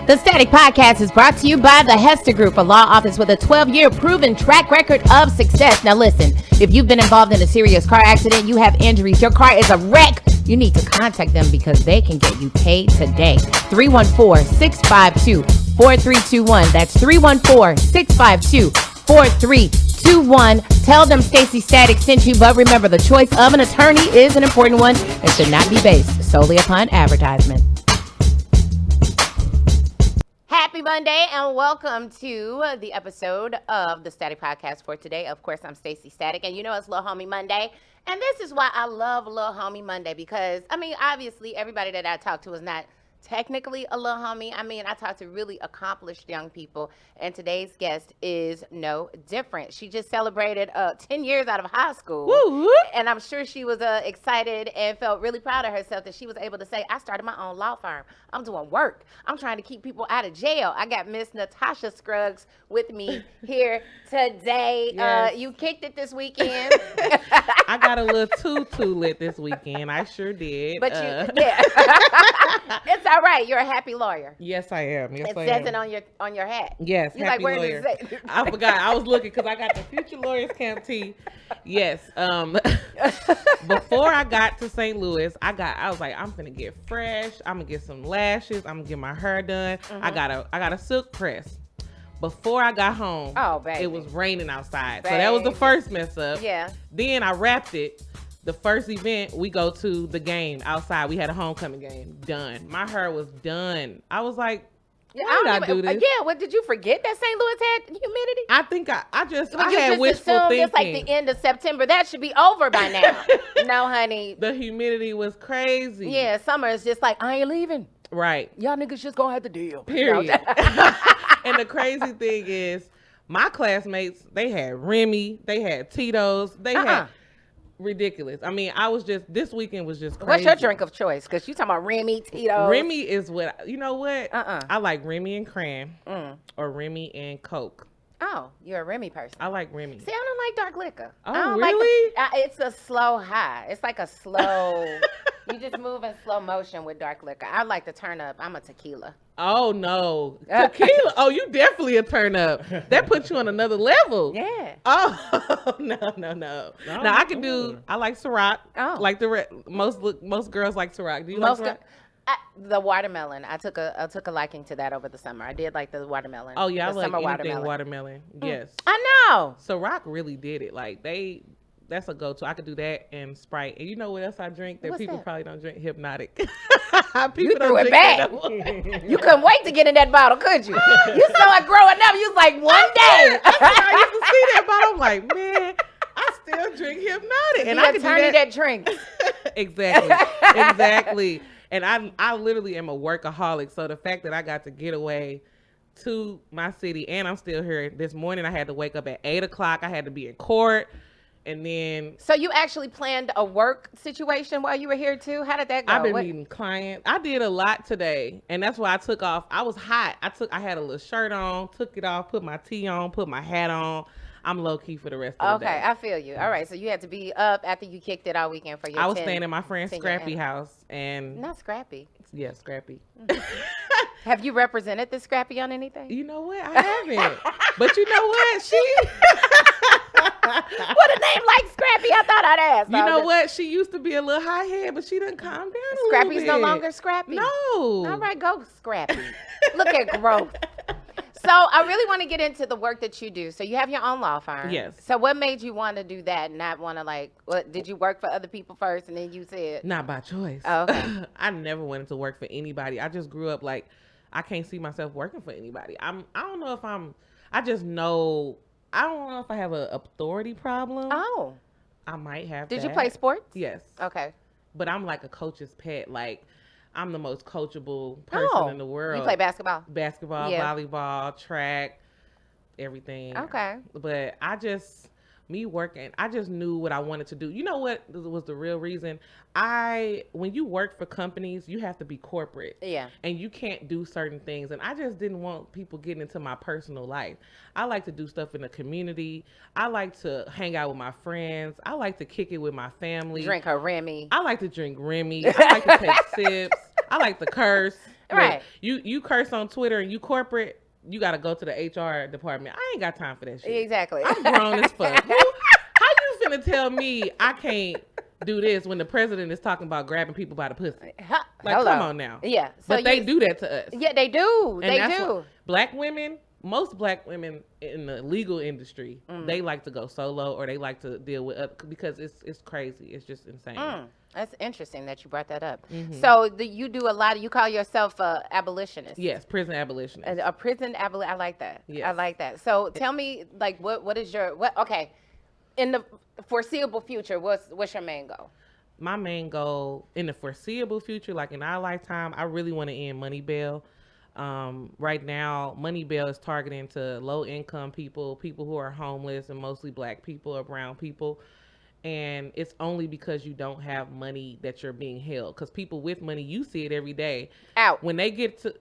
The Static Podcast is brought to you by the Hester Group, a law office with a 12-year proven track record of success. Now listen, if you've been involved in a serious car accident, you have injuries, your car is a wreck, you need to contact them because they can get you paid today. 314-652-4321. That's 314-652-4321. Tell them Staci Static sent you, but remember, the choice of an attorney is an important one and should not be based solely upon advertisement. Happy Monday and welcome to the episode of the Static Podcast for today. Of course, I'm Staci Static, and you know it's Lil Homie Monday. And this is why I love Lil Homie Monday because, obviously everybody that I talk to is not technically a little homie. I talk to really accomplished young people, and today's guest is no different. She just celebrated 10 years out of high school. Woo-hoo. And I'm sure she was excited and felt really proud of herself that she was able to say, I started my own law firm. I'm doing work. I'm trying to keep people out of jail. I got Miss Natasha Scruggs with me here today. Yes. You kicked it this weekend. I got a little too lit this weekend. I sure did. But yeah. It's all right. You're a happy lawyer. Yes, I am. Yes, it I says am. it on your hat. Yes, you happy like, lawyer. Does it say? I forgot. I was looking because I got the Future Lawyers Camp tee. Yes. Before I got to St. Louis, I was like, I'm gonna get fresh. I'm gonna get some lashes. I'm gonna get my hair done. Mm-hmm. I got a silk press. Before I got home, it was raining outside. Baby. So that was the first mess up. Yeah. Then I wrapped it. The first event, we go to the game outside. We had a homecoming game. Done. My hair was done. I was like, why did I do this? Yeah, what, did you forget that St. Louis had humidity? I think I had wishful thinking. It's like the end of September. That should be over by now. No, honey. The humidity was crazy. Yeah, summer is just like, I ain't leaving. Right. Y'all niggas just gonna have to deal. Period. And the crazy thing is, my classmates, they had Remy, they had Tito's, they had... ridiculous. This weekend was just crazy. What's your drink of choice? Because you talking about Remy, Tito's. Remy is you know what? I like Remy and cran or Remy and Coke. Oh, you're a Remy person. I like Remy. See, I don't like dark liquor. Oh, really? It's a slow high. It's like a slow, you just move in slow motion with dark liquor. I like to turn up. I'm a tequila. Oh, no. Tequila? Oh, you definitely a turn up. That puts you on another level. Yeah. Oh, no. Now, I can I like Ciroc. Oh. Like most girls like Ciroc. Do you like Ciroc? The watermelon. I took a liking to that over the summer. I did like the watermelon. Oh, yeah. I like anything watermelon. Yes. I know. Ciroc really did it. Like, that's a go-to. I could do that and Sprite. And you know what else I drink that people probably don't drink? Hypnotic. You threw it back. You couldn't wait to get in that bottle, could you? You saw it growing up. You was like, one day. I used to see that bottle. I'm like, man, I still drink Hypnotic. And I can do that drink. Exactly. And I literally am a workaholic. So the fact that I got to get away to my city and I'm still here. This morning I had to wake up at 8 o'clock. I had to be in court. And then... So you actually planned a work situation while you were here too? How did that go? I've been meeting clients. I did a lot today. And that's why I took off. I was hot. I had a little shirt on, took it off, put my tee on, put my hat on. I'm low key for the rest of the day. Okay, I feel you. All right, so you had to be up after you kicked it all weekend for your I was staying at my friend Scrappy house. And not Scrappy. Yeah, Scrappy. Have you represented the Scrappy on anything? You know what? I haven't. But you know what? What a name like Scrappy, I thought I'd ask. You know what? She used to be a little high head, but she done calmed down a Scrappy's little bit. No longer Scrappy? No. All right, go Scrappy. Look at growth. So I really want to get into the work that you do. So you have your own law firm. Yes. So what made you want to do that and not want to did you work for other people first and then you said? Not by choice. Oh, okay. I never wanted to work for anybody. I just grew up like, I can't see myself working for anybody. I don't know if I don't know if I have an authority problem. Oh. I might have Did you play sports? Yes. Okay. But I'm like a coach's pet. Like, I'm the most coachable person in the world. You play basketball? Basketball, volleyball, track, everything. Okay. But I just knew what I wanted to do. You know what was the real reason? When you work for companies, you have to be corporate. Yeah. And you can't do certain things. And I just didn't want people getting into my personal life. I like to do stuff in the community. I like to hang out with my friends. I like to kick it with my family. Drink a Remy. I like to drink Remy. I like to take sips. I like to curse. Right. You curse on Twitter and you corporate, you got to go to the HR department. I ain't got time for that shit. Exactly. I'm grown as fuck. How you finna tell me I can't do this when the president is talking about grabbing people by the pussy? Like, come on now. Yeah. So but they do that to us. Yeah, they do. And they do. Black women, most black women in the legal industry, they like to go solo or they like to deal with because it's crazy. It's just insane. That's interesting that you brought that up. So you do a lot of, you call yourself a abolitionist. Yes, prison abolitionist. A prison abolitionist. I like that. Yes. I like that. So tell me, like, what is your, okay, in the foreseeable future, what's your main goal? My main goal in the foreseeable future, like in our lifetime, I really want to end money bail. Right now, money bail is targeting to low income people who are homeless, and mostly black people or brown people. And it's only because you don't have money that you're being held. Because people with money, you see it every day. Out. When they get to,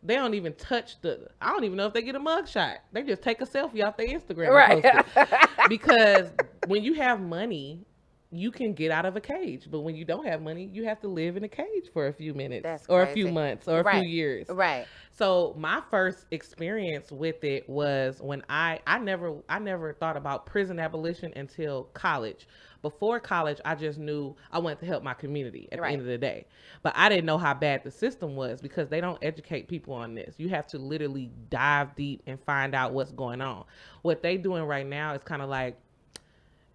they don't even touch I don't even know if they get a mugshot. They just take a selfie off their Instagram. Right. And post it. Because when you have money, you can get out of a cage. But when you don't have money, you have to live in a cage for a few minutes or a few months or a few years. Right. So my first experience with it was when I never thought about prison abolition until college. Before college, I just knew I wanted to help my community at the end of the day. But I didn't know how bad the system was because they don't educate people on this. You have to literally dive deep and find out what's going on. What they doing right now is kind of like,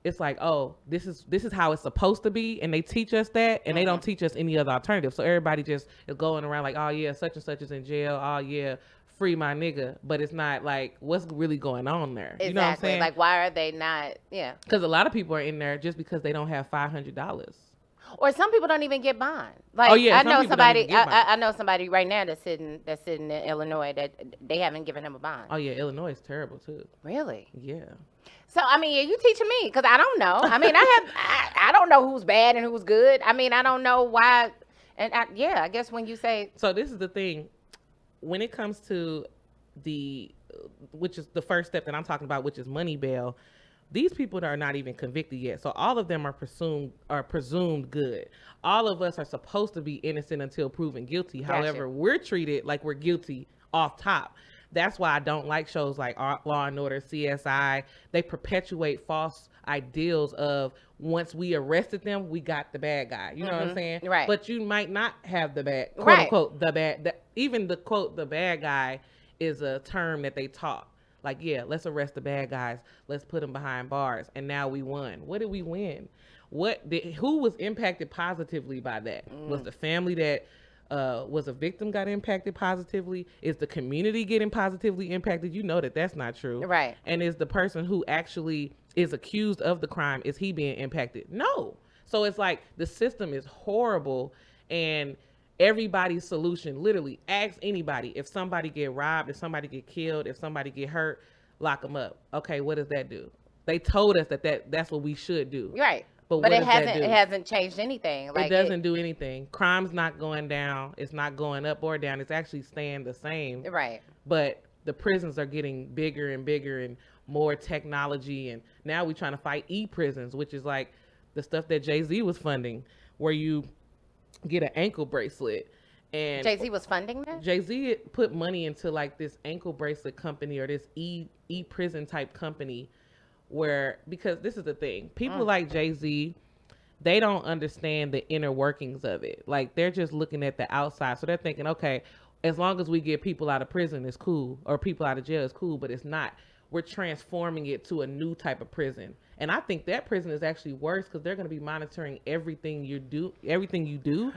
it's like, oh, this is how it's supposed to be, and they teach us that, and they don't teach us any other alternative. So everybody just is going around like, oh yeah, such and such is in jail. Oh yeah, free my nigga. But it's not like what's really going on there. Exactly. You know what I'm saying? Like, why are they not? Yeah. Because a lot of people are in there just because they don't have $500. Or some people don't even get bond. Like, oh yeah, I know somebody. I know somebody right now that's sitting in Illinois that they haven't given him a bond. Oh yeah, Illinois is terrible too. Really? Yeah. So I mean, you teaching me because I don't know. I mean, I don't know who's bad and who's good. I mean, I don't know why. And I guess when you say, so this is the thing, when it comes to which is the first step that I'm talking about, which is money bail. These people are not even convicted yet. So all of them are presumed good. All of us are supposed to be innocent until proven guilty. Gotcha. However, we're treated like we're guilty off top. That's why I don't like shows like Law and Order, CSI. They perpetuate false ideals of once we arrested them, we got the bad guy. You know what I'm saying? Right. But you might not have the bad, quote unquote, the bad. Even the quote, the bad guy is a term that they taught. Like, yeah, let's arrest the bad guys. Let's put them behind bars. And now we won. What did we win? Who was impacted positively by that? Was the family that was a victim got impacted positively? Is the community getting positively impacted? You know that's not true. Right. And is the person who actually is accused of the crime, is he being impacted? No. So it's like the system is horrible, and everybody's solution, literally ask anybody, if somebody get robbed, if somebody get killed, if somebody get hurt, lock them up. Okay, what does that do? They told us that's what we should do. Right. But it hasn't changed anything. Like, it doesn't do anything. Crime's not going down. It's not going up or down. It's actually staying the same. Right. But the prisons are getting bigger and bigger and more technology. And now we're trying to fight e-prisons, which is like the stuff that Jay-Z was funding, where you get an ankle bracelet. And Jay-Z was funding that? Jay-Z put money into like this ankle bracelet company or this e-prison type company because this is the thing. People like Jay-Z, they don't understand the inner workings of it. Like, they're just looking at the outside. So they're thinking, okay, as long as we get people out of prison, it's cool. Or people out of jail, it's cool. But it's not. We're transforming it to a new type of prison. And I think that prison is actually worse because they're going to be monitoring everything you do.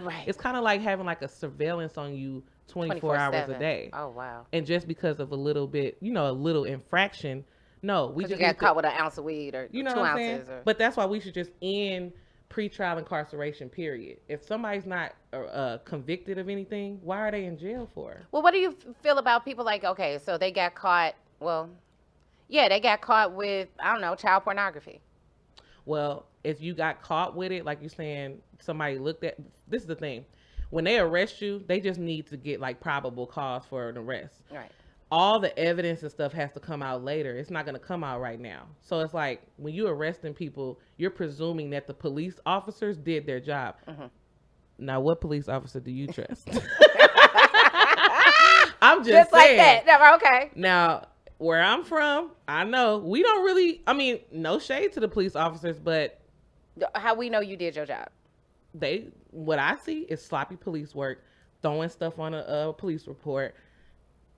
Right. It's kind of like having like a surveillance on you 24 hours a day. Oh, wow. And just because of a little bit, a little infraction, no, we just got caught with an ounce of weed or 2 ounces. But that's why we should just end pretrial incarceration, period. If somebody's not convicted of anything, why are they in jail for? Well, what do you feel about people like, okay, so they got caught, they got caught with, I don't know, child pornography. Well, if you got caught with it, like you're saying, somebody looked at, this is the thing. When they arrest you, they just need to get like probable cause for an arrest. Right. All the evidence and stuff has to come out later. It's not going to come out right now. So it's like when you're arresting people, you're presuming that the police officers did their job. Mm-hmm. Now, what police officer do you trust? I'm just saying. like that. Okay. Now, where I'm from, I know we don't really. I mean, no shade to the police officers, but how we know you did your job? What I see is sloppy police work, throwing stuff on a police report,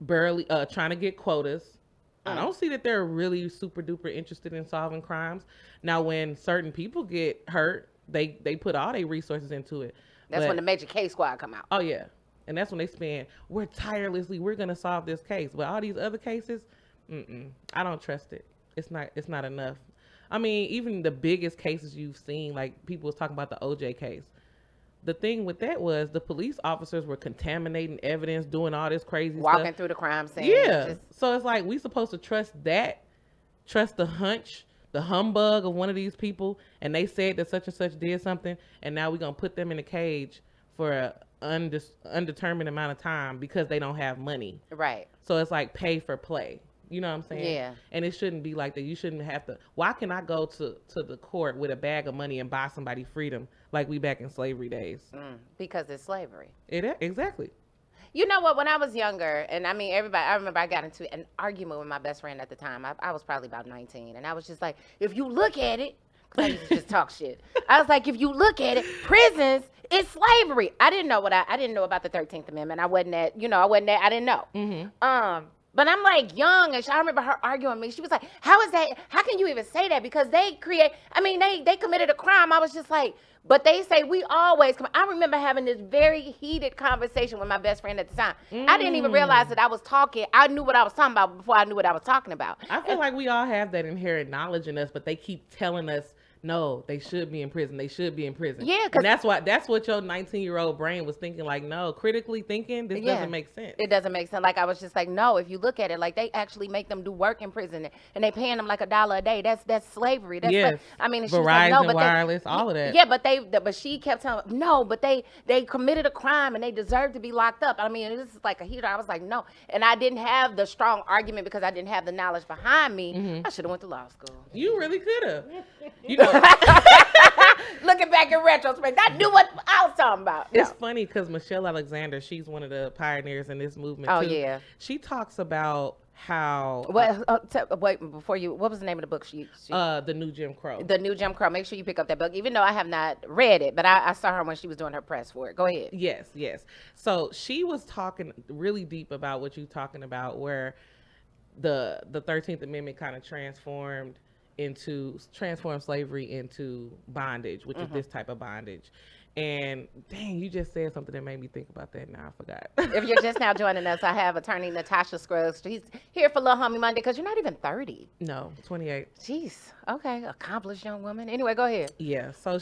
barely trying to get quotas. I don't see that they're really super duper interested in solving crimes. Now, when certain people get hurt, they put all their resources into it. That's when the major case squad come out. Oh yeah, and that's when they spend. We're gonna solve this case, but all these other cases, I don't trust it. It's not enough. I mean, even the biggest cases you've seen, like people was talking about the OJ case. The thing with that was the police officers were contaminating evidence, doing all this crazy stuff. Walking through the crime scene. Yeah. So it's like we supposed to trust the hunch, the humbug of one of these people, and they said that such and such did something, and now we're going to put them in a cage for an undetermined amount of time because they don't have money. Right. So it's like pay for play. You know what I'm saying? Yeah. And it shouldn't be like that. You shouldn't have to. Why can I go to the court with a bag of money and buy somebody freedom like we back in slavery days? Because it's slavery. Exactly. You know what? When I was younger, and I mean, I remember I got into an argument with my best friend at the time. I was probably about 19. And I was just like, if you look at it, because I used to just talk shit. I was like, if you look at it, prisons is slavery. I didn't know I didn't know about the 13th Amendment. I didn't know. Mm-hmm. But I'm like young, and I remember her arguing with me. She was like, how is that? How can you even say that? Because they committed a crime. I was just like, but they say we always come. I remember having this very heated conversation with my best friend at the time. I didn't even realize that I was talking. I knew what I was talking about before I knew what I was talking about. I feel like we all have that inherent knowledge in us, but they keep telling us, no, they should be in prison. They should be in prison. Yeah, and that's what your 19-year-old brain was thinking. Like, no, critically thinking, this doesn't make sense. It doesn't make sense. Like, I was just like, no. If you look at it, like they actually make them do work in prison, and they paying them like $1 a day. That's slavery. That's yes. I mean, Verizon, like, no, but wireless, all of that. Yeah, but she kept telling me, no, but they committed a crime and they deserve to be locked up. I mean, this is like a heater. I was like, no, and I didn't have the strong argument because I didn't have the knowledge behind me. Mm-hmm. I should have went to law school. You really could have. You know. Looking back in retrospect, I knew what I was talking about. It's funny because Michelle Alexander, she's one of the pioneers in this movement. Oh, too. Yeah. She talks about how. Wait, before you, what was the name of the book she The New Jim Crow. The New Jim Crow. Make sure you pick up that book, even though I have not read it, but I saw her when she was doing her press for it. Go ahead. Yes. So she was talking really deep about what you're talking about, where the 13th Amendment kind of transformed slavery into bondage, which is this type of bondage. And dang, you just said something that made me think about that. Now I forgot. If you're just now joining us, I have attorney Natasha Scruggs. She's here for Little Homie Monday because you're not even 30. No, 28. Jeez. Okay. Accomplished young woman. Anyway, go ahead. Yeah. So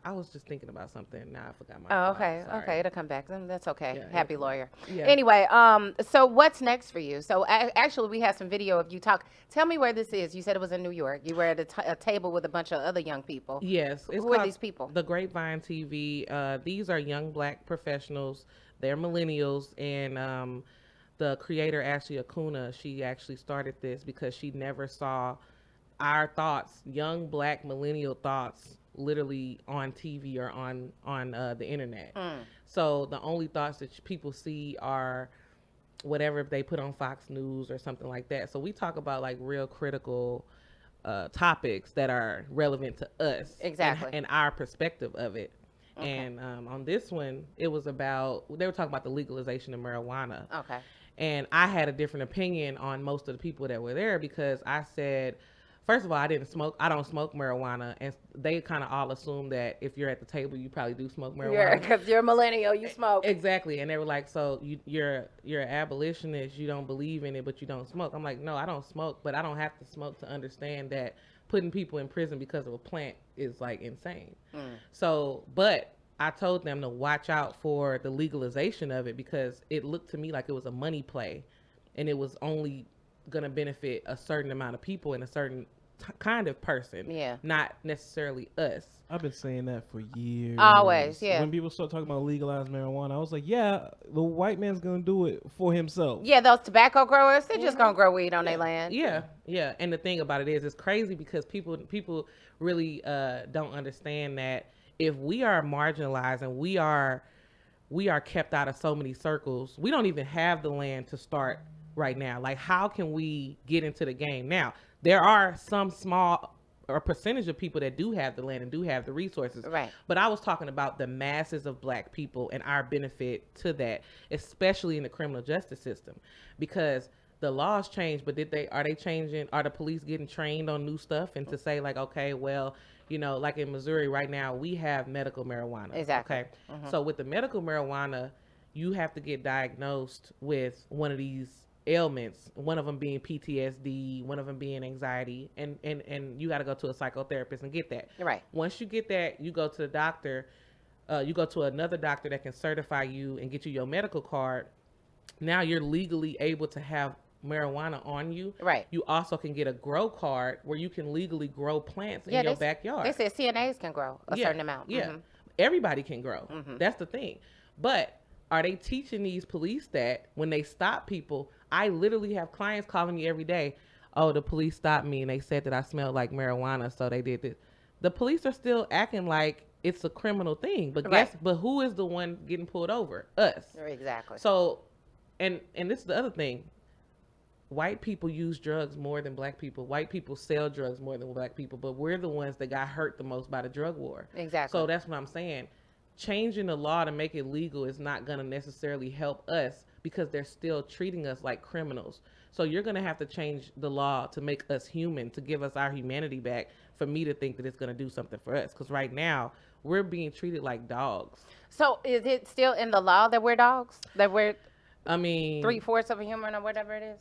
I was just thinking about something. Now I forgot my thought. Okay. It'll come back. That's okay. Yeah, Happy lawyer. Yeah. Anyway, so what's next for you? So actually, we have some video of you talk. Tell me where this is. You said it was in New York. You were at a table with a bunch of other young people. Yes. Who are these people? The Grapevine TV. These are young Black professionals. They're millennials, and the creator Ashley Acuna, she actually started this because she never saw our thoughts, young Black millennial thoughts, literally on TV or on the internet. So the only thoughts that people see are whatever they put on Fox News or something like that. So we talk about like real critical topics that are relevant to us, exactly, and our perspective of it. Okay. And on this one, it was about, they were talking about the legalization of marijuana. Okay. And I had a different opinion on most of the people that were there because I said, first of all, I don't smoke marijuana, and they kind of all assume that if you're at the table, you probably do smoke marijuana. Yeah, because you're a millennial, you smoke. Exactly, and they were like, so you're an abolitionist, you don't believe in it, but you don't smoke. I'm like, no, I don't smoke, but I don't have to smoke to understand that putting people in prison because of a plant is like insane. So, but I told them to watch out for the legalization of it because it looked to me like it was a money play, and it was only going to benefit a certain amount of people and a certain kind of person, not necessarily us. I've been saying that for years. Always, yeah. When people start talking about legalized marijuana, I was like, yeah, the white man's gonna do it for himself. Yeah, those tobacco growers, they're just gonna grow weed on their land. Yeah. And the thing about it is, it's crazy because people really don't understand that if we are marginalized and we are we are kept out of so many circles. We don't even have the land to start right now. Like, how can we get into the game? Now, there are some small or percentage of people that do have the land and do have the resources. Right. But I was talking about the masses of Black people and our benefit to that, especially in the criminal justice system, because the laws change, but are they changing? Are the police getting trained on new stuff and to say like, okay, well, you know, like in Missouri right now, we have medical marijuana. Exactly. Okay. So with the medical marijuana, you have to get diagnosed with one of these ailments, one of them being PTSD, one of them being anxiety, and you got to go to a psychotherapist and get that. Right. Once you get that, you go to the doctor, you go to another doctor that can certify you and get you your medical card. Now you're legally able to have marijuana on you. Right. You also can get a grow card where you can legally grow plants in your backyard. They said CNAs can grow a certain amount. Yeah. Everybody can grow. That's the thing. But are they teaching these police that when they stop people? I literally have clients calling me every day. Oh, the police stopped me and they said that I smelled like marijuana, so they did this. The police are still acting like it's a criminal thing. But but who is the one getting pulled over? Us. Exactly. So, and this is the other thing. White people use drugs more than Black people. White people sell drugs more than Black people, but we're the ones that got hurt the most by the drug war. Exactly. So that's what I'm saying. Changing the law to make it legal is not going to necessarily help us because they're still treating us like criminals. So you're going to have to change the law to make us human, to give us our humanity back, for me to think that it's going to do something for us. Because right now, we're being treated like dogs. So is it still in the law that we're dogs? That we're, I mean, 3/4 of a human or whatever it is?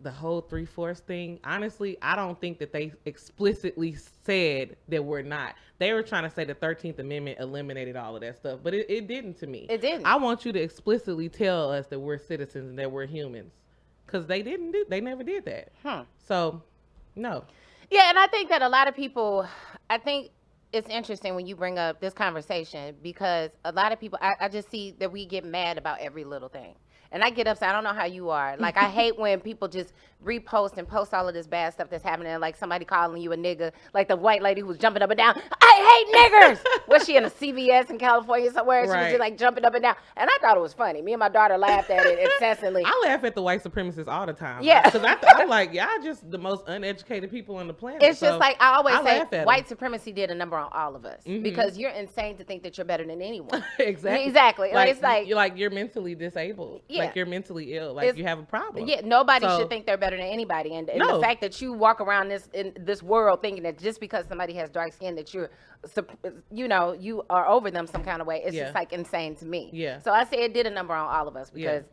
The whole 3/4 thing, honestly, I don't think that they explicitly said that we're not. They were trying to say the 13th Amendment eliminated all of that stuff, but it didn't to me. It didn't. I want you to explicitly tell us that we're citizens and that we're humans, because they never did that. So, no. Yeah, and I think that a lot of people, I think it's interesting when you bring up this conversation, because a lot of people, I just see that we get mad about every little thing. And I get upset. I don't know how you are. Like, I hate when people just repost and post all of this bad stuff that's happening. Like somebody calling you a nigga, like the white lady who was jumping up and down. I hate niggers. Was she in a CVS in California somewhere? She was just like jumping up and down. And I thought it was funny. Me and my daughter laughed at it incessantly. I laugh at the white supremacists all the time. Yeah. Because I'm like, y'all just the most uneducated people on the planet. It's just like, I always say, white supremacy did a number on all of us. Because you're insane to think that you're better than anyone. Exactly. Like, it's like you're mentally disabled. Yeah. Like, you're mentally ill. Like, you have a problem. Yeah, nobody should think they're better than anybody. And the fact that you walk around in this world thinking that just because somebody has dark skin that you're, you are over them some kind of way, it's just like insane to me. Yeah. So I say it did a number on all of us, because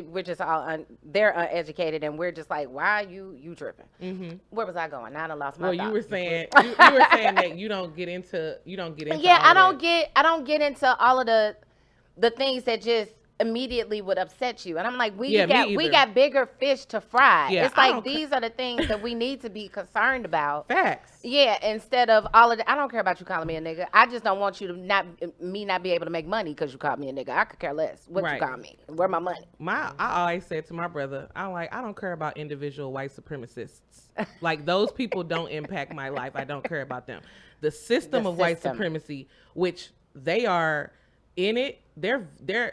we're just all they're uneducated, and we're just like, why are you tripping? Where was I going? Now I lost my thought. You were saying you were saying that you don't get into Yeah, I don't get into all of the things that just immediately would upset you. And I'm like, we got bigger fish to fry. Yeah, it's like, these are the things that we need to be concerned about. Facts. Yeah, instead of all of I don't care about you calling me a nigga. I just don't want you to not be able to make money because you called me a nigga. I could care less what you call me. Where my money? I always said to my brother, I don't care about individual white supremacists. Like, those people don't impact my life. I don't care about them. The system of white supremacy, which they are in it, they're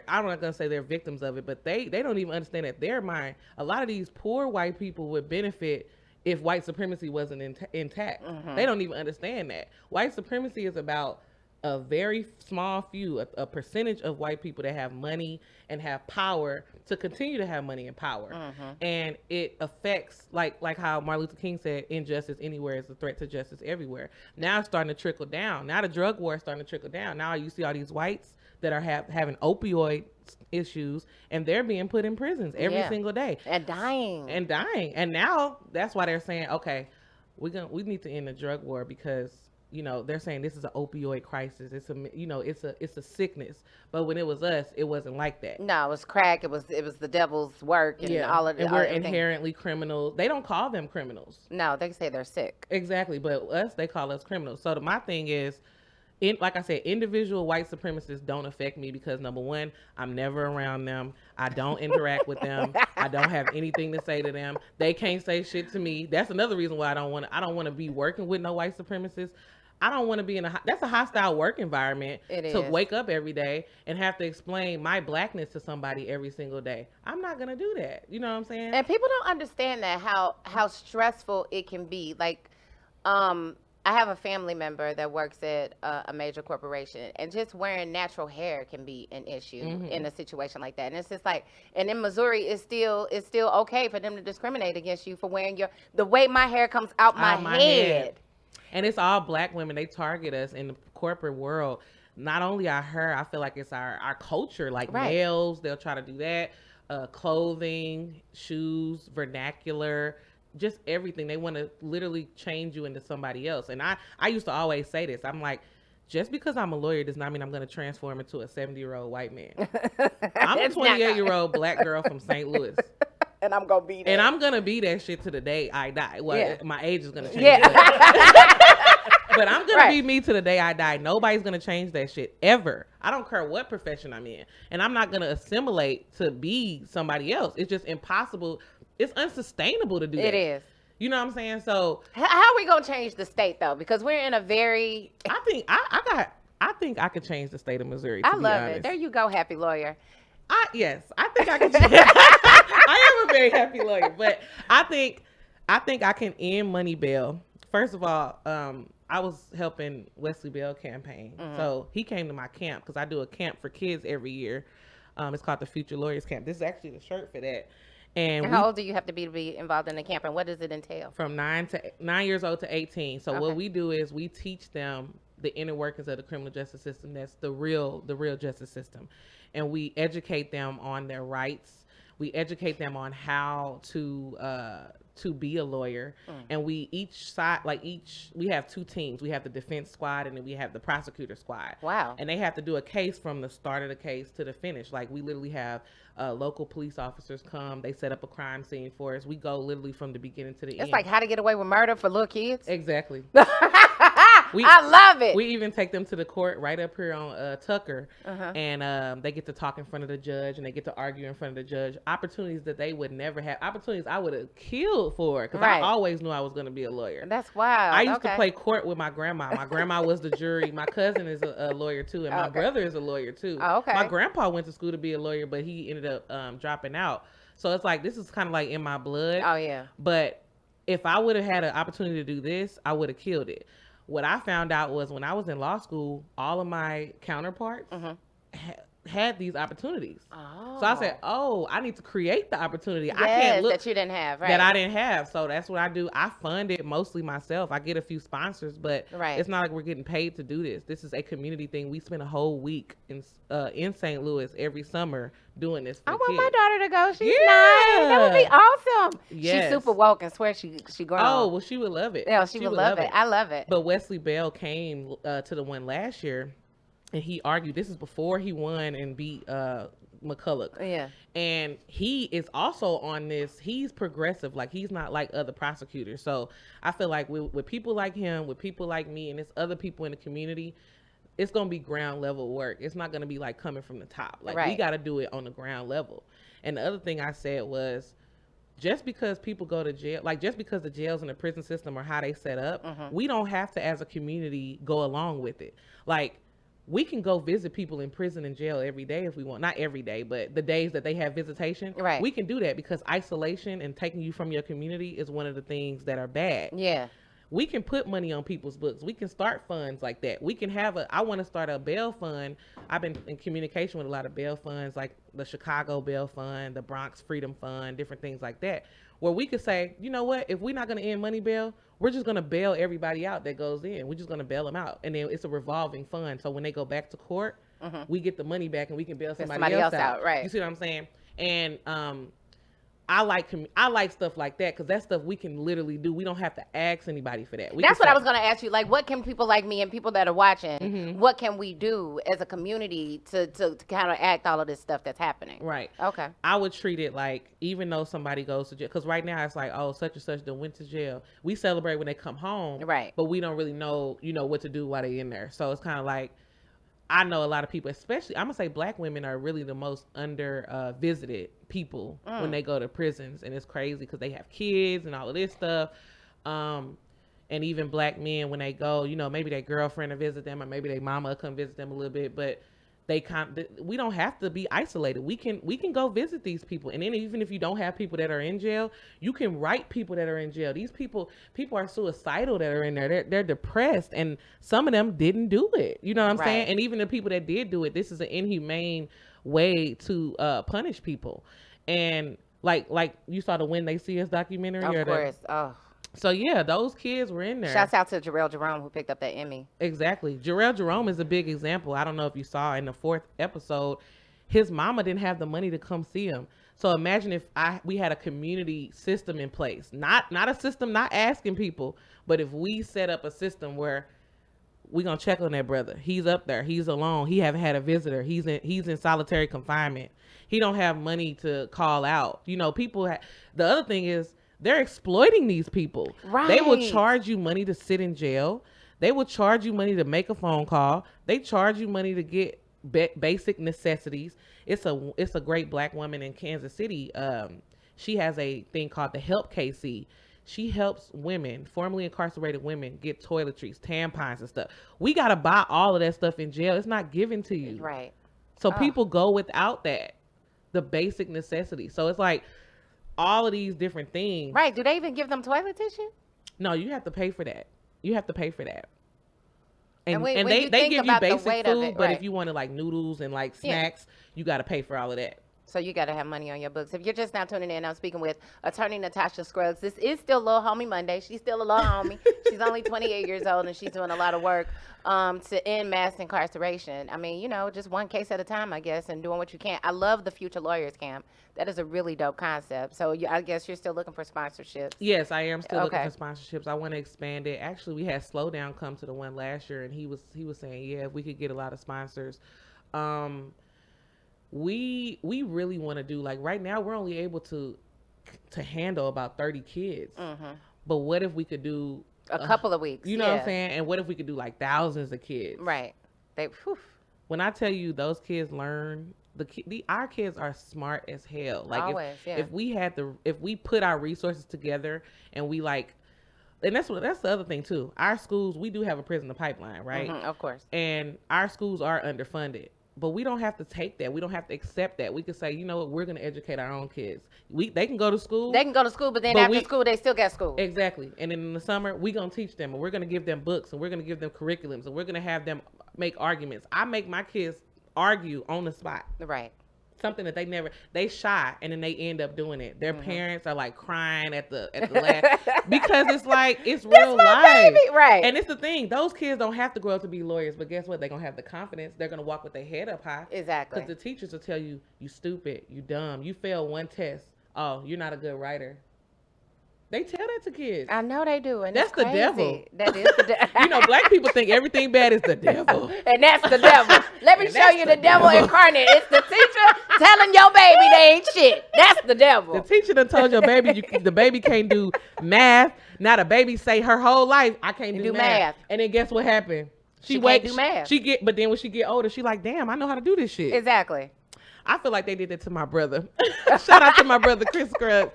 I'm not gonna say they're victims of it, but they don't even understand that they're mine. A lot of these poor white people would benefit if white supremacy wasn't intact. They don't even understand that. White supremacy is about a very small few, a percentage of white people that have money and have power to continue to have money and power. And it affects, like how Martin Luther King said, injustice anywhere is a threat to justice everywhere. Now it's starting to trickle down. Now the drug war is starting to trickle down. Now you see all these whites that are having opioid issues, and they're being put in prisons every single day and dying. And now that's why they're saying, okay, we need to end the drug war, because they're saying this is an opioid crisis. It's a sickness. But when it was us, it wasn't like that. No, it was crack. It was the devil's work, and all of it. And we're inherently criminals. They don't call them criminals. No, they say they're sick. Exactly, but us, they call us criminals. So my thing is, like I said, individual white supremacists don't affect me, because number one, I'm never around them. I don't interact with them. I don't have anything to say to them. They can't say shit to me. That's another reason why I don't want to be working with no white supremacists. I don't want to be that's a hostile work environment to wake up every day and have to explain my blackness to somebody every single day. I'm not going to do that. You know what I'm saying? And people don't understand that how stressful it can be. Like, I have a family member that works at a major corporation, and just wearing natural hair can be an issue in a situation like that. And it's just like, and in Missouri, it's still okay for them to discriminate against you for wearing the way my hair comes out my head. And it's all black women. They target us in the corporate world. Not only our hair, I feel like it's our culture, like nails, they'll try to do that, clothing, shoes, vernacular, just everything. They want to literally change you into somebody else. And I used to always say this. I'm like, just because I'm a lawyer does not mean I'm going to transform into a 70-year-old white man. I'm a 28-year-old black girl from St. Louis. And I'm going to be that. And I'm going to be that shit to the day I die. Well, my age is going to change. Yeah. But I'm going to be me to the day I die. Nobody's going to change that shit ever. I don't care what profession I'm in. And I'm not going to assimilate to be somebody else. It's just impossible. It's unsustainable to do that. It is. You know what I'm saying? So how are we going to change the state, though? Because we're in a very... I think I could change the state of Missouri, to I be love honest. it. There you go, happy lawyer. Yes, I think I can change. I am a very happy lawyer, but I think I can end money bail. First of all, I was helping Wesley Bell campaign. So he came to my camp because I do a camp for kids every year. It's called the Future Lawyers Camp. This is actually the shirt for that. And how old do you have to be involved in the camp, and what does it entail? From 9 years old to 18. So what we do is we teach them the inner workings of the criminal justice system. That's the real justice system. And we educate them on their rights. We educate them on how to be a lawyer. And we we have two teams. We have the defense squad and then we have the prosecutor squad. Wow. And they have to do a case from the start of the case to the finish. Like, we literally have local police officers come. They set up a crime scene for us. We go literally from the beginning to the end. It's like How to Get Away with Murder for little kids. Exactly. I love it. We even take them to the court right up here on Tucker, and they get to talk in front of the judge, and they get to argue in front of the judge. Opportunities that they would never have. Opportunities I would have killed for, because I always knew I was going to be a lawyer. That's wild. I used to play court with my grandma. My grandma was the jury. My cousin is a lawyer too, and my brother is a lawyer too. Oh, okay. My grandpa went to school to be a lawyer, but he ended up dropping out. So it's like, this is kind of like in my blood. Oh yeah. But if I would have had an opportunity to do this, I would have killed it. What I found out was, when I was in law school, all of my counterparts had these opportunities. Oh. So I said, I need to create the opportunity. Yes, I can't look that you didn't have, right? That I didn't have. So that's what I do. I fund it mostly myself. I get a few sponsors, but it's not like we're getting paid to do this. This is a community thing. We spend a whole week in St. Louis every summer doing this for I want kids. my daughter to go. She's 9. That would be awesome. Yes. She's super woke and swear she grown. Oh, well, she would love it. Yeah, she would love it. I love it. But Wesley Bell came to the one last year, and he argued. This is before he won and beat McCulloch. Yeah. And he is also on this. He's progressive. Like, he's not like other prosecutors. So I feel like with people like him, with people like me, and it's other people in the community, it's going to be ground level work. It's not going to be like coming from the top. Like, we got to do it on the ground level. And the other thing I said was, just because people go to jail, like, just because the jails and the prison system are how they set up, we don't have to, as a community, go along with it. Like, we can go visit people in prison and jail every day if we want. Not every day, but the days that they have visitation. Right. We can do that, because isolation and taking you from your community is one of the things that are bad. Yeah. We can put money on people's books. We can start funds like that. We can have I want to start a bail fund. I've been in communication with a lot of bail funds, like the Chicago Bail Fund, the Bronx Freedom Fund, different things like that, where we could say, you know what, if we're not going to end money bail, we're just going to bail everybody out that goes in. We're just going to bail them out. And then it's a revolving fund. So when they go back to court, we get the money back and we can bail somebody else out. Right. You see what I'm saying? And I like stuff like that, because that stuff we can literally do. We don't have to ask anybody for that. That's what I was going to ask you. Like, what can people like me and people that are watching, what can we do as a community to counteract all of this stuff that's happening? Right. Okay. I would treat it like, even though somebody goes to jail, because right now it's like, oh, such and such done went to jail. We celebrate when they come home. Right. But we don't really know, what to do while they're in there. So it's kind of like, I know a lot of people, especially, I'm going to say black women are really the most visited people when they go to prisons. And it's crazy because they have kids and all of this stuff. And even black men, when they go, you know, maybe their girlfriend will visit them, or maybe their mama will come visit them a little bit, but we don't have to be isolated. We can go visit these people. And then even if you don't have people that are in jail, you can write people that are in jail. These people are suicidal that are in there. They're depressed, and some of them didn't do it. You know what I'm saying? And even the people that did do it, this is an inhumane way to punish people. And like you saw the When They See Us documentary. Of course. So yeah, those kids were in there. Shouts out to Jarrell Jerome who picked up that Emmy. Exactly. Jarrell Jerome is a big example. I don't know if you saw in the 4th episode, his mama didn't have the money to come see him. So imagine if we had a community system in place, not a system, not asking people, but if we set up a system where we're gonna check on that brother. He's up there. He's alone. He haven't had a visitor. He's in solitary confinement. He don't have money to call out. You know, the other thing is, they're exploiting these people. Right. They will charge you money to sit in jail. They will charge you money to make a phone call. They charge you money to get basic necessities. It's a great black woman in Kansas City. She has a thing called the Help KC. She helps women, formerly incarcerated women, get toiletries, tampons and stuff. We got to buy all of that stuff in jail. It's not given to you. Right. So people go without that, the basic necessities. So it's like, all of these different things. Right. Do they even give them toilet tissue? No, you have to pay for that. And when they give you basic food, but right. if you wanted like noodles and like snacks, you got to pay for all of that. So you got to have money on your books. If you're just now tuning in, I'm speaking with attorney Natasha Scruggs. This is still Little Homie Monday. She's still a little homie. She's only 28 years old, and she's doing a lot of work to end mass incarceration. I mean, you know, just one case at a time, I guess, and doing what you can. I love the Future Lawyers Camp. That is a really dope concept. So I guess you're still looking for sponsorships. Yes, I am still looking for sponsorships. I want to expand it. Actually, we had Slowdown come to the one last year, and he was saying, yeah, if we could get a lot of sponsors. We really want to do, like, right now we're only able to handle about 30 kids. Mm-hmm. But what if we could do a couple of weeks? You know what I'm saying? And what if we could do like thousands of kids? Right. When I tell you those kids learn, our kids are smart as hell. Like always, if we put our resources together and we and that's the other thing too. Our schools, we do have a prison pipeline, right? Mm-hmm, of course. And our schools are underfunded. But we don't have to take that. We don't have to accept that. We can say, you know what, we're going to educate our own kids. They can go to school. They can go to school, but then after school, they still got school. Exactly. And then in the summer, we're going to teach them, and we're going to give them books, and we're going to give them curriculums, and we're going to have them make arguments. I make my kids argue on the spot. Right. Something that they shy, and then they end up doing it. Their parents are like crying at the last, because it's like, it's real life. Baby. Right. And it's the thing, those kids don't have to grow up to be lawyers, but guess what? They're going to have the confidence. They're going to walk with their head up high. Exactly. Because the teachers will tell you, you stupid, you dumb, you failed one test. Oh, you're not a good writer. They tell that to kids. I know they do, and that's the devil. That is the devil. You know, black people think everything bad is the devil, and that's the devil. Let me show you the devil incarnate. It's the teacher telling your baby they ain't shit. That's the devil. The teacher done told your baby the baby can't do math. Now the baby say her whole life, I can't do math. And then guess what happened? She can't do math. But then when she get older, she like, damn, I know how to do this shit. Exactly. I feel like they did that to my brother. Shout out to my brother Chris Scruggs.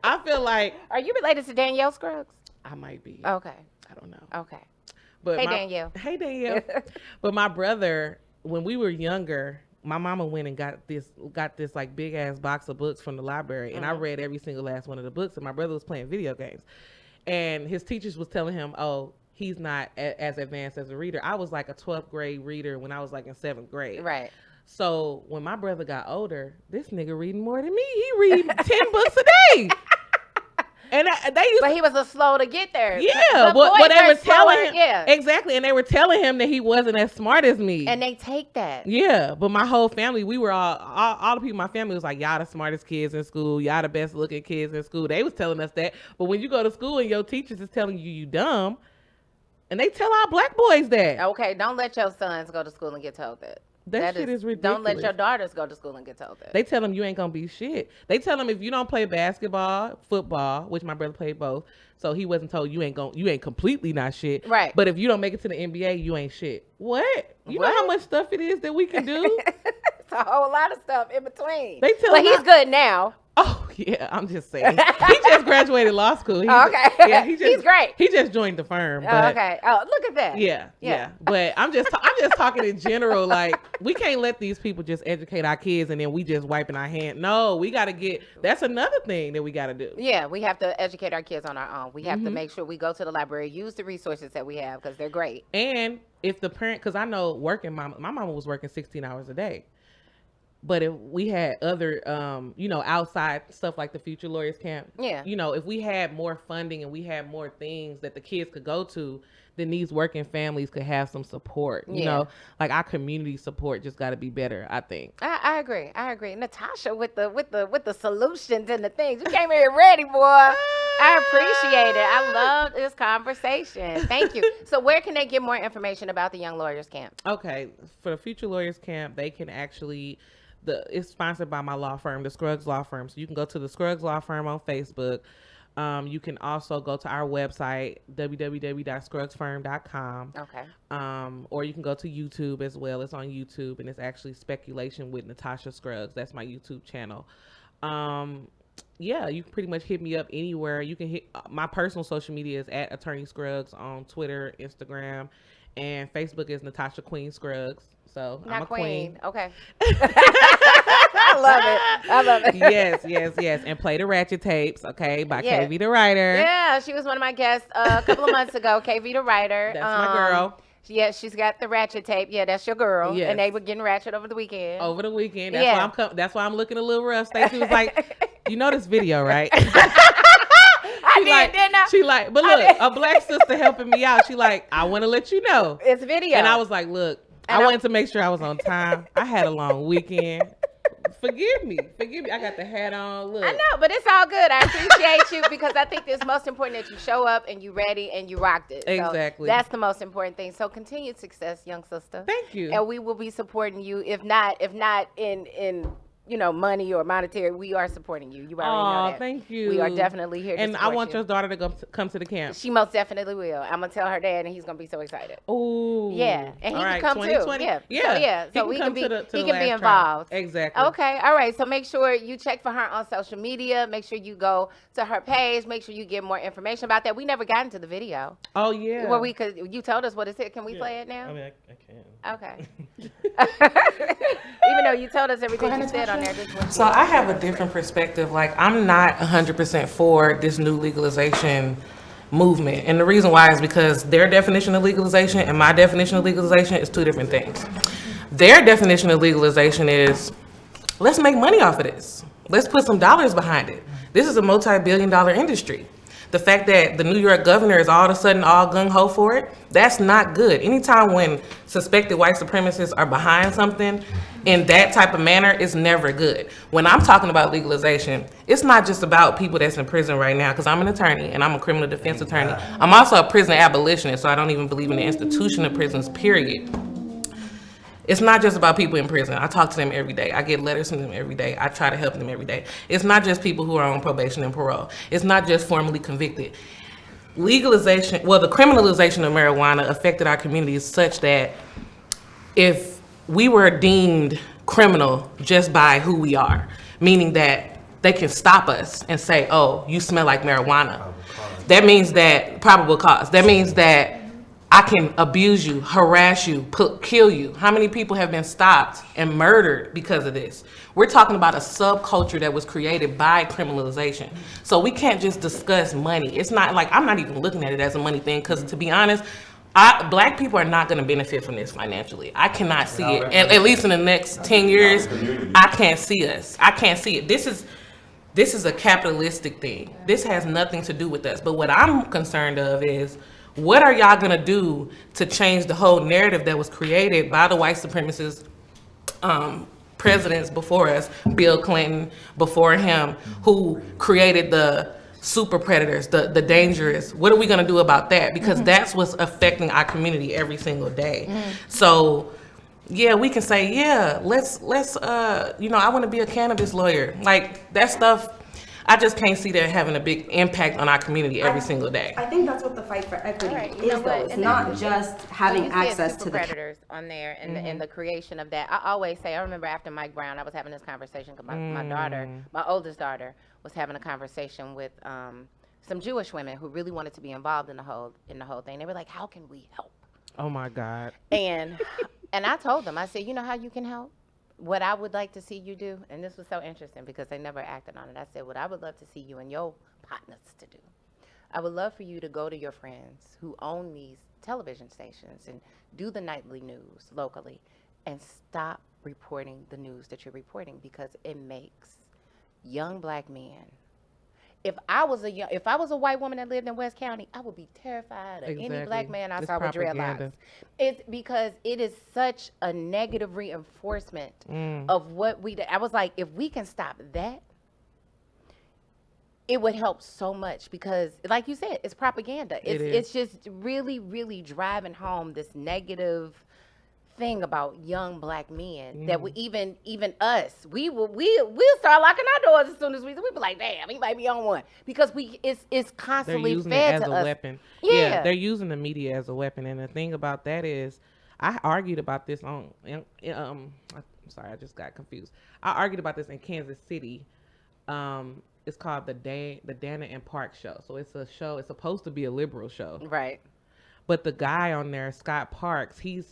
I feel like. Are you related to Danielle Scruggs? I might be. Okay. I don't know. Okay. But Danielle. Hey, Danielle. But my brother, when we were younger, my mama went and got this like big ass box of books from the library, and I read every single last one of the books. And my brother was playing video games, and his teachers was telling him, "Oh, he's not as advanced as a reader." I was like a 12th grade reader when I was like in 7th grade. Right. So when my brother got older, this nigga reading more than me. He read 10 books a day. And but he was a slow to get there. Yeah, but they were telling him, exactly, and they were telling him that he wasn't as smart as me. And they take that. Yeah, but my whole family, we were all the people in my family was like, y'all the smartest kids in school, y'all the best looking kids in school. They was telling us that, but when you go to school and your teachers is telling you dumb, and they tell our black boys that. Okay, don't let your sons go to school and get told that. That shit is ridiculous. Don't let your daughters go to school and get told that. They tell them you ain't gonna be shit. They tell them if you don't play basketball, football, which my brother played both, so he wasn't told you ain't completely not shit. Right. But if you don't make it to the NBA, you ain't shit. What? You know how much stuff it is that we can do? It's a whole lot of stuff in between. They tell but he's good now. Oh Yeah, I'm just saying. He just graduated law school. Okay. Yeah, he's great. He just joined the firm. Oh, But okay. Oh, look at that. Yeah. But I'm just talking in general. Like, we can't let these people just educate our kids and then we just wiping our hand. No, we got to get. That's another thing that we got to do. Yeah, we have to educate our kids on our own. We have to make sure we go to the library, use the resources that we have because they're great. And if the parent, because I know my mama was working 16 hours a day. But if we had other, outside stuff like the Future Lawyers Camp, if we had more funding and we had more things that the kids could go to, then these working families could have some support. You know, like our community support just got to be better, I think. I agree. Natasha with the solutions and the things. You came here ready, boy. I appreciate it. I love this conversation. Thank you. So where can they get more information about the Young Lawyers Camp? Okay, for the Future Lawyers Camp, they can actually. It's sponsored by my law firm, the Scruggs Law Firm. So you can go to the Scruggs Law Firm on Facebook. You can also go to our website, www.scruggsfirm.com. Okay. Or you can go to YouTube as well. It's on YouTube, and it's actually Speculation with Natasha Scruggs. That's my YouTube channel. You can pretty much hit me up anywhere. You can hit my personal social media is at Attorney Scruggs on Twitter, Instagram, and Facebook is Natasha Queen Scruggs. So Not I'm a queen. Okay. I love it. Yes. And play the Ratchet Tapes, okay, by KV the Writer. Yeah, she was one of my guests a couple of months ago. KV the Writer. That's my girl. Yeah, she's got the Ratchet Tape. Yeah, that's your girl. Yes. And they were getting ratchet over the weekend. That's why I'm looking a little rough. Staci was like, you know this video, right? Didn't I? She like, but look, a black sister helping me out. She like, I want to let you know. It's video. And I was like, look, I wanted to make sure I was on time. I had a long weekend. Forgive me. I got the hat on. Look. I know, but it's all good. I appreciate you because I think it's most important that you show up and you ready and you rocked it. Exactly. So that's the most important thing. So continued success, young sister. Thank you. And we will be supporting you. If not in money or monetary, we are supporting you. You already know that. Thank you. We are definitely here to and support I want you. your daughter to come to the camp. She most definitely will. I'm gonna tell her dad, and he's gonna be so excited. Oh, yeah, and he can come too. Yeah. So he can be involved. Trial. Exactly. Okay, all right. So make sure you check for her on social media. Make sure you go to her page. Make sure you get more information about that. We never got into the video. Oh yeah. Well, you told us what it said. Can we play it now? I mean, I can. Okay. Even though you told us everything you said on there. So I have a different perspective. Like, I'm not 100% for this new legalization movement. And the reason why is because their definition of legalization and my definition of legalization is two different things. Their definition of legalization is, let's make money off of this. Let's put some dollars behind it. This is a multi-billion-dollar industry. The fact that the New York governor is all of a sudden all gung-ho for it, that's not good. Anytime when suspected white supremacists are behind something in that type of manner, it's never good. When I'm talking about legalization, it's not just about people that's in prison right now, because I'm an attorney and I'm a criminal defense attorney. I'm also a prison abolitionist, so I don't even believe in the institution of prisons, period. It's not just about people in prison. I talk to them every day. I get letters from them every day. I try to help them every day. It's not just people who are on probation and parole. It's not just formally convicted. Legalization, the criminalization of marijuana affected our communities such that if we were deemed criminal just by who we are, meaning that they can stop us and say, oh, you smell like marijuana. That means that, probable cause. That means that I can abuse you, harass you, kill you. How many people have been stopped and murdered because of this? We're talking about a subculture that was created by criminalization. So we can't just discuss money. It's not like, I'm not even looking at it as a money thing, because to be honest, Black people are not going to benefit from this financially. I cannot see it. At least in the next 10 years, I can't see us. I can't see it. This is a capitalistic thing. This has nothing to do with us. But what I'm concerned of is, what are y'all gonna do to change the whole narrative that was created by the white supremacist presidents before us, Bill Clinton before him, who created the super predators, the dangerous? What are we gonna do about that? Because that's what's affecting our community every single day. So yeah, we can say, yeah, let's I want to be a cannabis lawyer. Like, that stuff, I just can't see that having a big impact on our community every single day. I think that's what the fight for equity is, though. It's And not just having access to the predators on there and the creation of that. I always say, I remember after Mike Brown, I was having this conversation because my daughter, my oldest daughter, was having a conversation with some Jewish women who really wanted to be involved in the whole thing. They were like, "How can we help?" Oh my God. And I told them, I said, "You know how you can help? What I would like to see you do," and this was so interesting because they never acted on it. I said, "What I would love to see you and your partners to do, I would love for you to go to your friends who own these television stations and do the nightly news locally and stop reporting the news that you're reporting because it makes young black men." If I was a white woman that lived in West County, I would be terrified of any black man I saw with dreadlocks. It's because it is such a negative reinforcement of what we did. I was like, if we can stop that, it would help so much because, like you said, it's propaganda. It's just really, really driving home this negative thing about young black men that we even us we'll start locking our doors as soon as we be like, damn, he might be on one because it's constantly they're using fed it as to a us. weapon. Yeah, they're using the media as a weapon, and the thing about that is, I argued about this on I'm sorry, I just got confused. I argued about this in Kansas City. It's called the Dana and Park Show. So it's a show. It's supposed to be a liberal show, right? But the guy on there, Scott Parks, he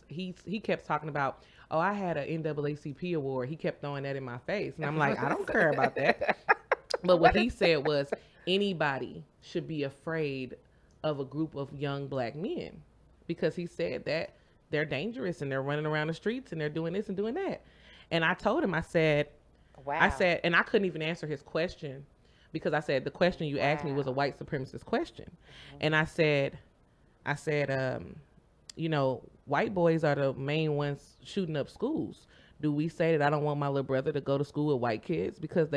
kept talking about, oh, I had an NAACP award. He kept throwing that in my face. And I'm like, I don't care about that. But what he said was anybody should be afraid of a group of young black men because he said that they're dangerous and they're running around the streets and they're doing this and doing that. And I told him, I said, and I couldn't even answer his question because I said, the question you asked me was a white supremacist question. And I said, you know, white boys are the main ones shooting up schools. Do we say that I don't want my little brother to go to school with white kids because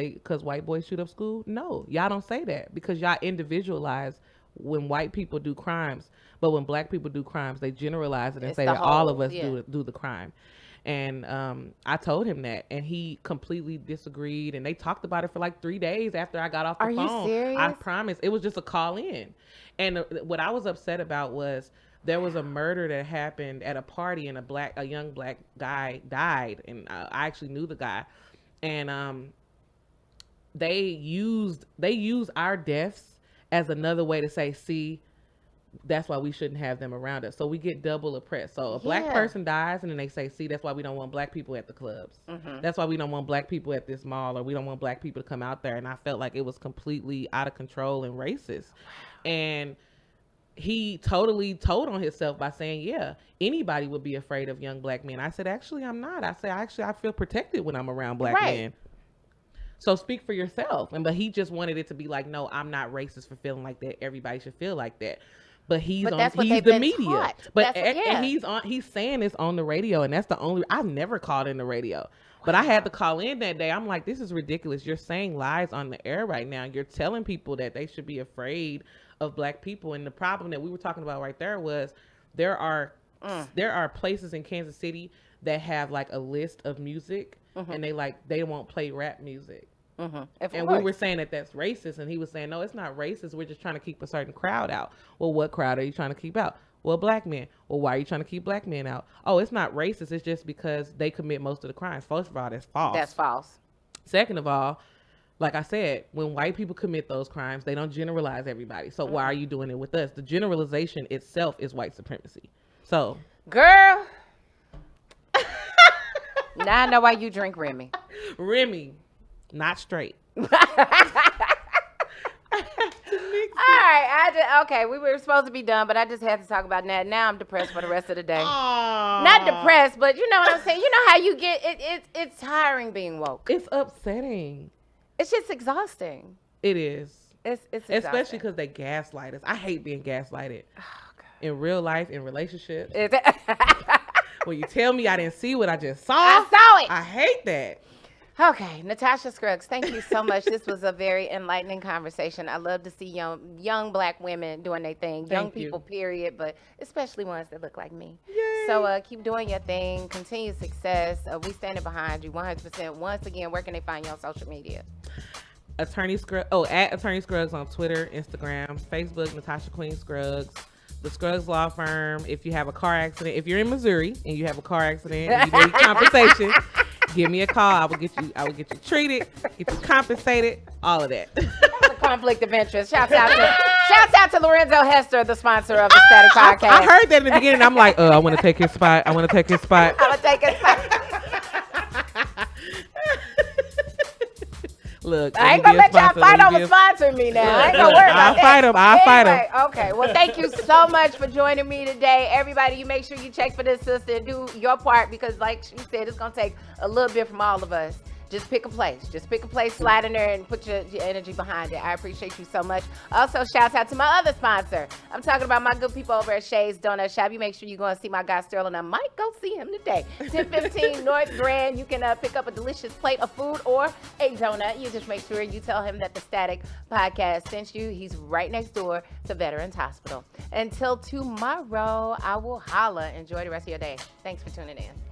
white boys shoot up school? No, y'all don't say that because y'all individualize when white people do crimes, but when black people do crimes, they generalize it and say that all of us do the crime. And I told him that, and he completely disagreed. And they talked about it for like 3 days after I got off the phone. Are you serious? I promise. It was just a call in. And what I was upset about was there was a murder that happened at a party, and a young black guy died, and I actually knew the guy. And they used our deaths as another way to say, see, that's why we shouldn't have them around us. So we get double oppressed. So a black person dies and then they say, see, that's why we don't want black people at the clubs. That's why we don't want black people at this mall, or we don't want black people to come out there. And I felt like it was completely out of control and racist. And he totally told on himself by saying, yeah, anybody would be afraid of young black men. I said, actually, I'm not. I said, I feel protected when I'm around black men. So speak for yourself. But he just wanted it to be like, no, I'm not racist for feeling like that. Everybody should feel like that. But he's the media. Taught. But and he's saying this on the radio, and that's the only. I've never called in the radio, but I had to call in that day. I'm like, this is ridiculous. You're saying lies on the air right now. You're telling people that they should be afraid of black people. And the problem that we were talking about right there was there are places in Kansas City that have like a list of music, and they won't play rap music. And we were saying that that's racist, and he was saying, no, it's not racist. We're just trying to keep a certain crowd out. Well, what crowd are you trying to keep out? Well, black men. Well, why are you trying to keep black men out? Oh, it's not racist. It's just because they commit most of the crimes. First of all, that's false. That's false. Second of all, like I said, when white people commit those crimes, they don't generalize everybody. So why are you doing it with us? The generalization itself is white supremacy. So, girl, now I know why you drink Remy. Remy. Not straight. All right, okay. We were supposed to be done, but I just had to talk about that. Now I'm depressed for the rest of the day. Aww. Not depressed, but you know what I'm saying. You know how you get it. It's tiring being woke. It's upsetting. It's just exhausting. It is. It's exhausting. Especially because they gaslight us. I hate being gaslighted. Oh, God. In real life, in relationships. When you tell me I didn't see what I just saw. I saw it. I hate that. Okay, Natasha Scruggs, thank you so much. This was a very enlightening conversation. I love to see young black women doing their thing. Young people, period, but especially ones that look like me. Yay. So keep doing your thing. Continue success. We standing behind you 100%. Once again, where can they find you on social media? Attorney Scruggs on Twitter, Instagram, Facebook, Natasha Queen Scruggs. The Scruggs Law Firm. If you have a car accident, if you're in Missouri and you have a car accident and you need compensation, Give me a call. I will get you treated, get you compensated, all of that. That's a conflict of interest. Shouts out to Lorenzo Hester, the sponsor of the Static Podcast. I heard that in the beginning. I'm like, I want to take his spot. I'm gonna take his spot. Look, I ain't gonna let y'all fight over sponsoring me now. I ain't gonna worry about that. I'll fight him. Okay. Well, thank you so much for joining me today. Everybody, you make sure you check for this sister and do your part because, like she said, it's gonna take a little bit from all of us. Just pick a place. Slide in there and put your energy behind it. I appreciate you so much. Also, shouts out to my other sponsor. I'm talking about my good people over at Shay's Donut Shop. You make sure you go and see my guy Sterling. I might go see him today. 1015 North Grand. You can pick up a delicious plate of food or a donut. You just make sure you tell him that the Static Podcast sent you. He's right next door to Veterans Hospital. Until tomorrow, I will holla. Enjoy the rest of your day. Thanks for tuning in.